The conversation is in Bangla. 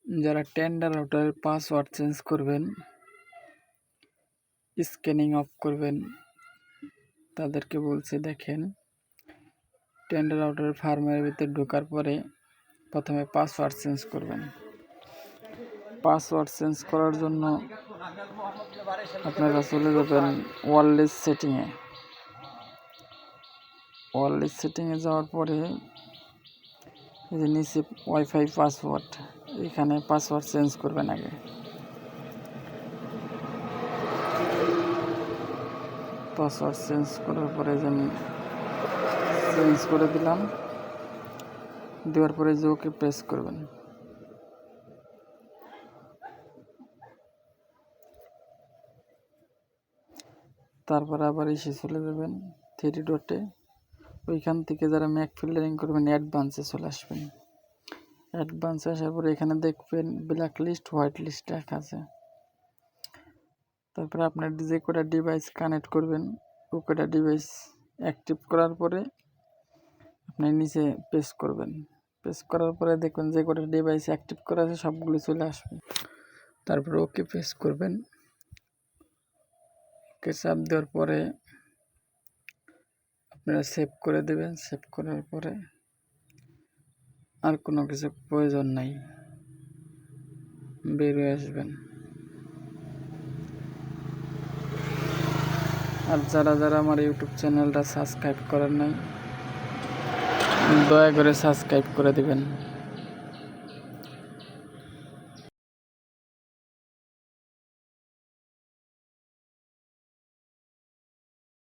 যারা টেন্ডার রাউটারের পাসওয়ার্ড চেঞ্জ করবেন, স্ক্যানিং অফ করবেন, তাদেরকে বলছি দেখেন, টেন্ডার রাউটারের ফার্মের ভিতরে ঢোকার পরে প্রথমে পাসওয়ার্ড চেঞ্জ করবেন। পাসওয়ার্ড চেঞ্জ করার জন্য আপনারা চলে যাবেন ওয়্যারলেস সেটিংয়ে। ওয়্যারলেস সেটিংয়ে যাওয়ার পরে এই যে নিচে ওয়াইফাই পাসওয়ার্ড, এখানে পাসওয়ার্ড চেঞ্জ করবেন আগে। পাসওয়ার্ড চেঞ্জ করার পরে যে আমি চেঞ্জ করে দিলাম, দেওয়ার পরে যে ওকে প্রেস করবেন। তারপর আবার এসে চলে যাবেন 3 ডটে, ওইখান থেকে যারা ম্যাক ফিল্টারিং করবেন অ্যাডভান্সে চলে আসবেন। অ্যাডভান্সে আসার পরে এখানে দেখবেন ব্ল্যাক লিস্ট, হোয়াইট লিস্ট লেখা আছে। তারপরে আপনার যে কটা ডিভাইস কানেক্ট করবেন ও কটা ডিভাইস অ্যাক্টিভ করার পরে আপনি নিচে প্রেস করবেন। প্রেস করার পরে দেখবেন যে কটা ডিভাইস অ্যাক্টিভ করা আছে সবগুলো চলে আসবে। তারপরে ওকে প্রেস করবেন। ওকে চাপ দেওয়ার পরে আপনারা সেভ করে দেবেন। সেভ করার পরে আর কোনো কিছু প্রয়োজন নাই, বের হয়ে আসবেন। আর যারা যারা আমার ইউটিউব চ্যানেলটা সাবস্ক্রাইব করেন নাই, দয়া করে সাবস্ক্রাইব করে দিবেন।